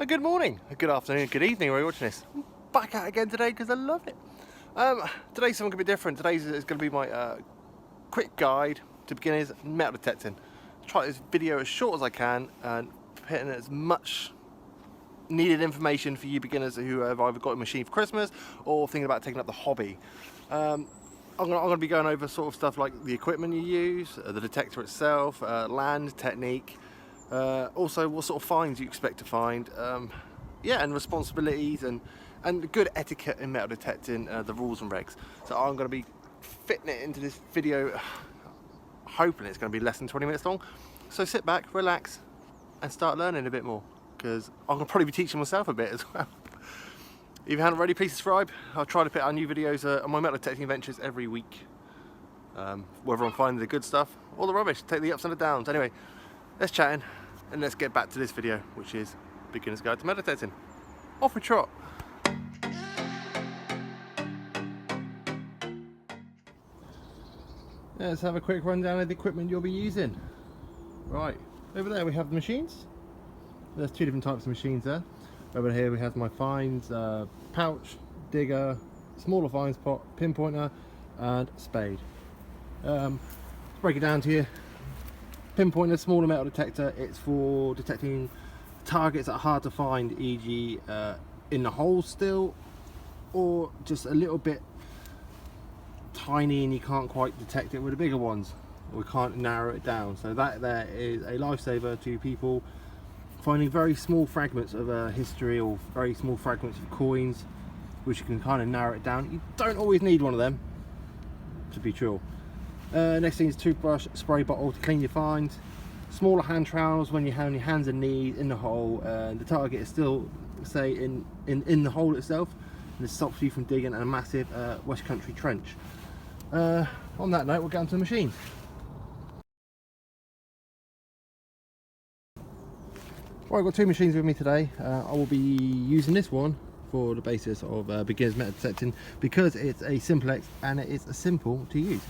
Good morning, good afternoon, good evening where you're watching this. I'm back out again today because I love it. Today's something a bit different. Today's is going to be my quick guide to beginners metal detecting. Try this video as short as I can and put in as much needed information for you beginners who have either got a machine for Christmas or thinking about taking up the hobby. I'm going to be going over sort of stuff like the equipment you use, the detector itself, land, technique, also what sort of finds you expect to find, yeah, and responsibilities and good etiquette in metal detecting, the rules and regs. So I'm going to be fitting it into this video, hoping it's going to be less than 20 minutes long. So sit back, relax and start learning a bit more, because I'm going to probably be teaching myself a bit as well. If you haven't already, please subscribe. I'll try to put out new videos on my metal detecting adventures every week. Whether I'm finding the good stuff or the rubbish, take the ups and the downs. Anyway, let's chat in and let's get back to this video, which is Beginner's Guide to Metal Detecting. Off we trot. Let's have a quick rundown of the equipment you'll be using. Right, over there we have the machines. There's two different types of machines there. Over here we have my finds, pouch, digger, smaller finds pot, pinpointer and spade. Let's break it down to you. Pinpointer, smaller metal detector, it's for detecting targets that are hard to find, e.g. In the hole still, or just a little bit tiny and you can't quite detect it with the bigger ones. We can't narrow it down. So that there is a lifesaver to people finding very small fragments of history or very small fragments of coins, which you can kind of narrow it down. You don't always need one of them, to be true. Next thing is toothbrush, spray bottle to clean your finds, smaller hand trowels when you have your hands and knees in the hole and the target is still, say, in the hole itself, and it stops you from digging a massive West Country trench. On that note, we'll get onto the machines. Right, I've got two machines with me today. I will be using this one for the basis of beginner's metal detecting because it's a simplex and it is simple to use.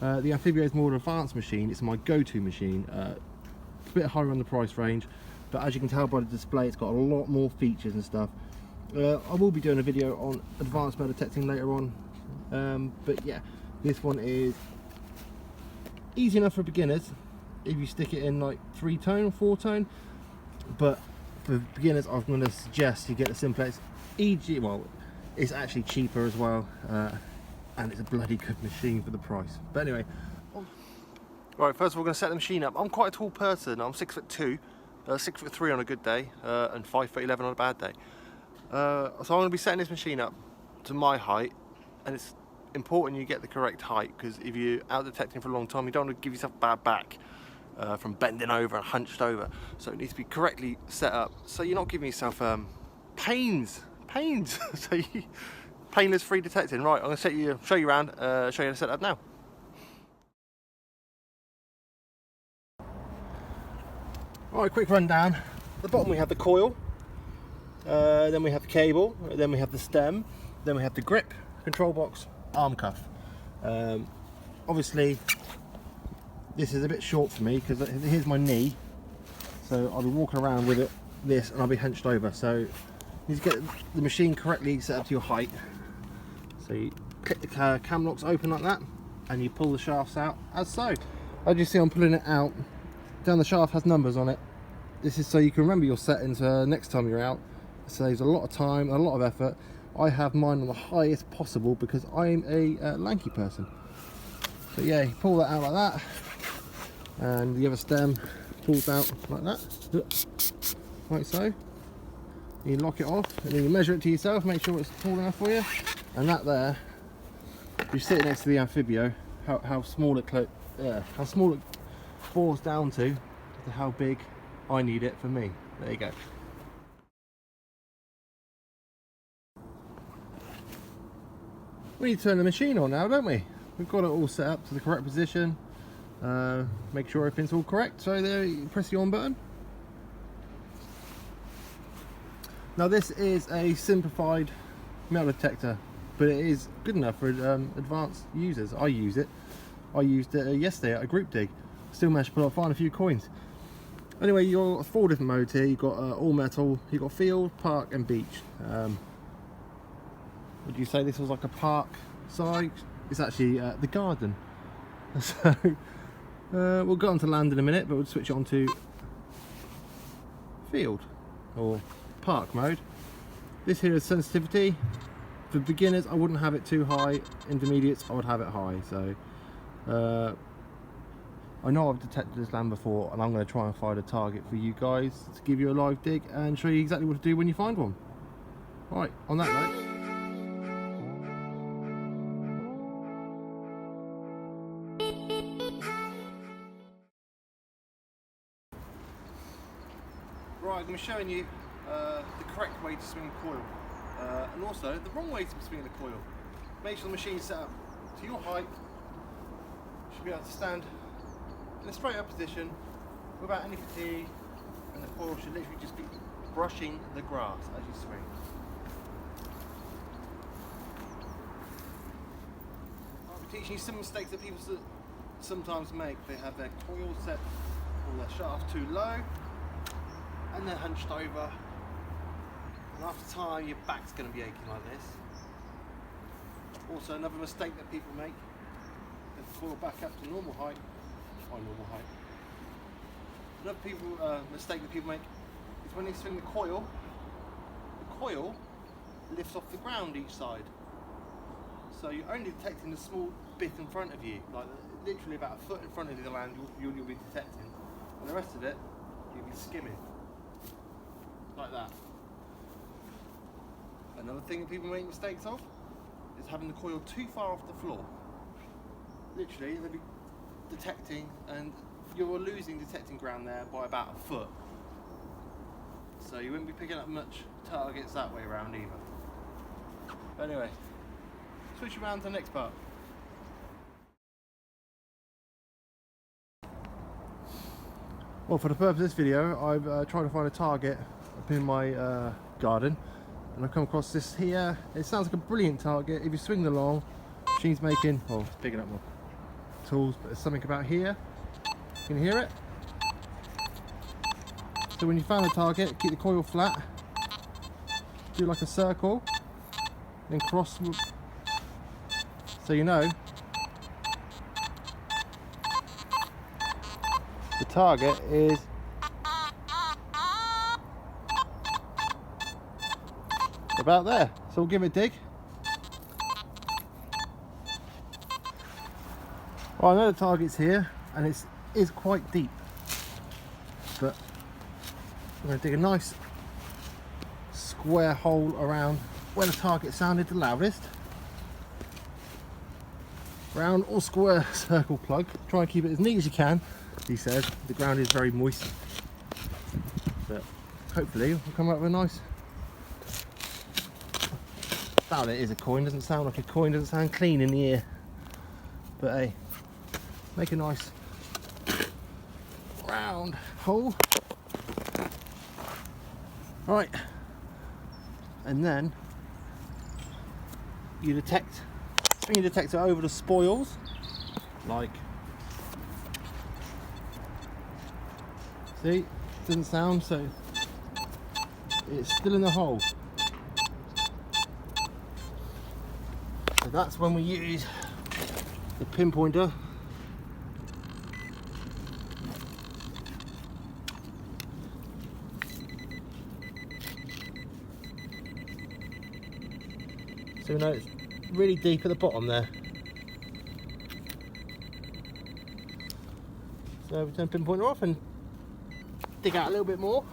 The Amphibio is more an advanced machine. It's my go-to machine. It's a bit higher on the price range, but as you can tell by the display, it's got a lot more features and stuff. I will be doing a video on advanced metal detecting later on, but yeah, this one is easy enough for beginners if you stick it in like 3-tone or 4-tone. But for beginners, I'm going to suggest you get the simplex. E.g., well, it's actually cheaper as well, and it's a bloody good machine for the price. But anyway, right, first of all, we're going to set the machine up. I'm quite a tall person. I'm 6'2", 6'3" on a good day, and 5'11" on a bad day. So I'm going to be setting this machine up to my height, and it's important you get the correct height, because if you're out detecting for a long time, you don't want to give yourself a bad back. From bending over and hunched over, so it needs to be correctly set up so you're not giving yourself pains so you painless free detecting. Right, I'm going to show you around, show you how to set up now. Alright, quick rundown. At the bottom we have the coil, then we have the cable, then we have the stem, then we have the grip, control box, arm cuff. Obviously this is a bit short for me because here's my knee, so I'll be walking around with it this and I'll be hunched over, so you need to get the machine correctly set up to your height. So you click the cam locks open like that and you pull the shafts out as so. As you see, I'm pulling it out. Down the shaft has numbers on it. This is so you can remember your settings next time you're out. It saves a lot of time and a lot of effort. I have mine on the highest possible because I'm a lanky person. So yeah, you pull that out like that, and the other stem pulls out like that, like so. You lock it off and then you measure it to yourself, make sure it's tall enough for you. And that there, you sit next to the Amphibio, how small it falls down to how big I need it for me. There you go. We need to turn the machine on now, don't we? We've got it all set up to the correct position. Make sure everything's all correct. So there, you press the on button. Now this is a simplified metal detector, but it is good enough for advanced users. I use it. I used it yesterday at a group dig. Still managed to find a few coins. Anyway, you've got 4 different modes here. You've got all metal, you've got field, park and beach. Would you say this was like a park side? It's actually the garden. So we'll go on to land in a minute, but we'll switch it on to field or park mode. This here is sensitivity. For beginners, I wouldn't have it too high. Intermediates, I would have it high. So I know I've detected this land before, and I'm going to try and find a target for you guys to give you a live dig and show you exactly what to do when you find one. Right, on that note. Right, I'm going to be showing you the correct way to swing a coil, and also the wrong way to swing the coil. Make sure the machine's set up to your height. You should be able to stand in a straight up position without any fatigue, and the coil should literally just be brushing the grass as you swing. I'll be teaching you some mistakes that people sometimes make. They have their coil set or their shaft too low, and they're hunched over, and after time your back's going to be aching like this. Also, another mistake that people make, they coil back up to normal height, normal height. Another mistake that people make is when they swing the coil lifts off the ground each side. So you're only detecting the small bit in front of you, like literally about a foot in front of the land you'll be detecting, and the rest of it you'll be skimming. Like that. Another thing that people make mistakes of is having the coil too far off the floor. Literally, they'll be detecting, and you're losing detecting ground there by about a foot. So you wouldn't be picking up much targets that way around either. But anyway, switch around to the next part. Well, for the purpose of this video, I've tried to find a target up in my garden, and I've come across this here. It sounds like a brilliant target. If you swing along, machine's making, oh, it's picking up more tools, but there's something about here. You can hear it. So when you found a target, keep the coil flat, do like a circle, then cross, so you know the target is about there. So we'll give it a dig. Well, I know the target's here, and it is quite deep, but I'm going to dig a nice square hole around where the target sounded the loudest. Round or square circle plug. Try and keep it as neat as you can. He says the ground is very moist, but hopefully we'll come up with a nice. Doubt it is a coin. Doesn't sound like a coin. Doesn't sound clean in the ear. But hey, make a nice round hole. Right, and then you detect. Swing your detector over the spoils, like. See, doesn't sound, so it's still in the hole. So that's when we use the pinpointer. So we know it's really deep at the bottom there. So we turn pinpointer off and dig out a little bit more.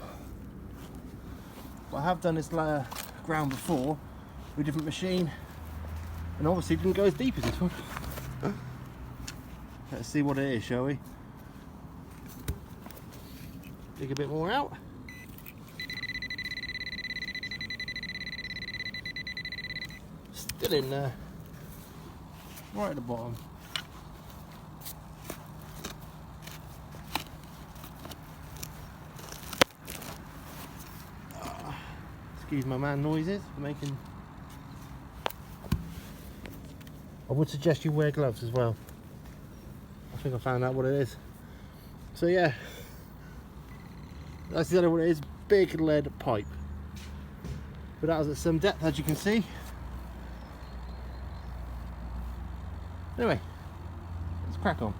But I have done this layer ground before with a different machine, and obviously didn't go as deep as this one. Let's see what it is, shall we? Dig a bit more out. Still in there, right at the bottom. Excuse my man noises for making. I would suggest you wear gloves as well. I think I found out what it is. So yeah, That's exactly what it is, big lead pipe. But that was at some depth, as you can see. Anyway, let's crack on.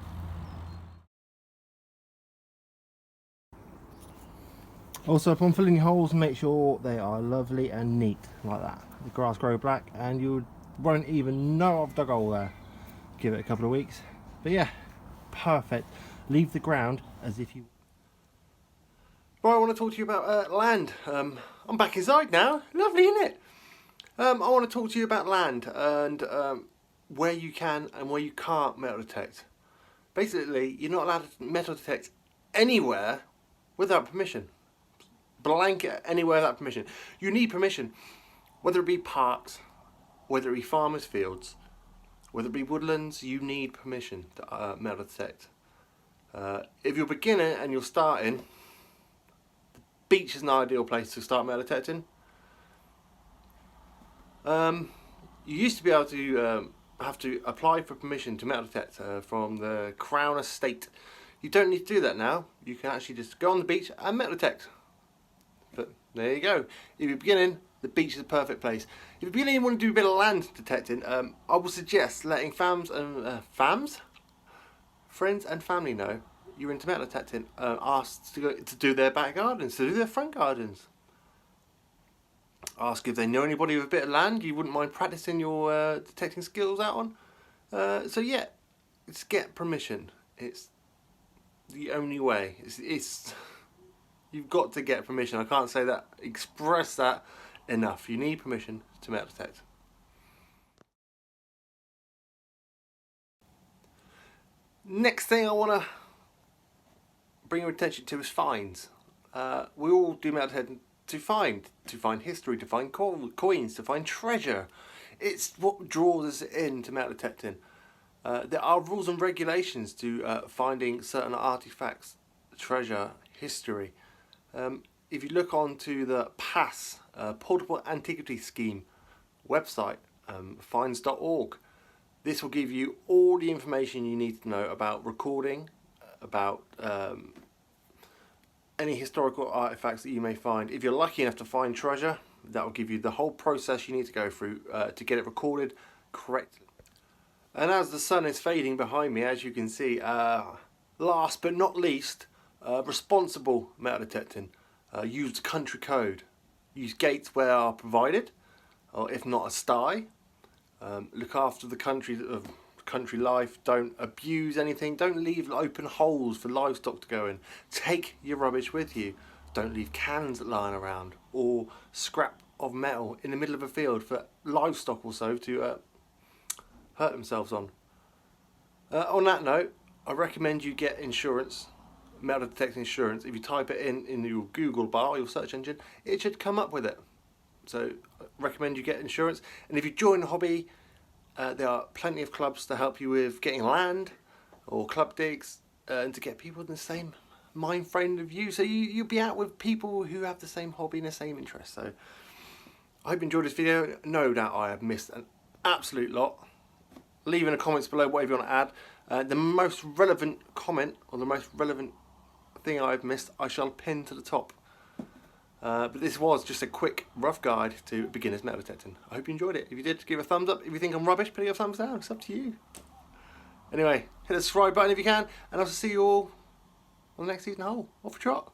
Also, upon filling your holes, make sure they are lovely and neat, like that. The grass grow black and you won't even know I've dug a hole there. Give it a couple of weeks. But yeah, perfect. Leave the ground as if you... Right, I want to talk to you about land. I'm back inside now. Lovely, isn't it? I want to talk to you about land and where you can and where you can't metal detect. Basically, you're not allowed to metal detect anywhere without permission. Blanket anywhere without permission. You need permission, whether it be parks, whether it be farmers' fields, whether it be woodlands. You need permission to metal detect. If you're a beginner and you're starting, the beach is an ideal place to start metal detecting. You used to be able to have to apply for permission to metal detect from the Crown Estate. You don't need to do that now. You can actually just go on the beach and metal detect. But there you go. If you're beginning, the beach is a perfect place. If you're beginning and want to do a bit of land detecting, I would suggest letting friends and family know you're into metal detecting. Ask to do their back gardens, to do their front gardens. Ask if they know anybody with a bit of land you wouldn't mind practicing your detecting skills out on. So yeah, just get permission. It's the only way. It's you've got to get permission. I can't say that, express that enough. You need permission to metal detect. Next thing I want to bring your attention to is finds. We all do metal detecting to find history, to find coins, to find treasure. It's what draws us into metal detecting. There are rules and regulations to finding certain artifacts, treasure, history. If you look onto the PASS, Portable Antiquity Scheme website, finds.org, this will give you all the information you need to know about recording, about any historical artifacts that you may find. If you're lucky enough to find treasure, that will give you the whole process you need to go through to get it recorded correctly. And as the sun is fading behind me, as you can see, last but not least, responsible metal detecting. Use country code. Use gates where are provided, or if not a sty. Look after the country life. Don't abuse anything. Don't leave open holes for livestock to go in. Take your rubbish with you. Don't leave cans lying around or scrap of metal in the middle of a field for livestock also to hurt themselves on. On that note, I recommend you get insurance, metal detecting insurance. If you type it in your Google bar or your search engine, it should come up with it. So I recommend you get insurance. And if you join the hobby, there are plenty of clubs to help you with getting land or club digs and to get people in the same mind frame of you. So you'll be out with people who have the same hobby and the same interest. So I hope you enjoyed this video. No doubt I have missed an absolute lot. Leave in the comments below whatever you want to add. The most relevant comment or the most relevant thing I've missed, I shall pin to the top. But this was just a quick, rough guide to beginners metal detecting. I hope you enjoyed it. If you did, give a thumbs up. If you think I'm rubbish, put a thumbs down. It's up to you. Anyway, hit the subscribe button if you can, and I'll see you all on the next season hole. Off a trot.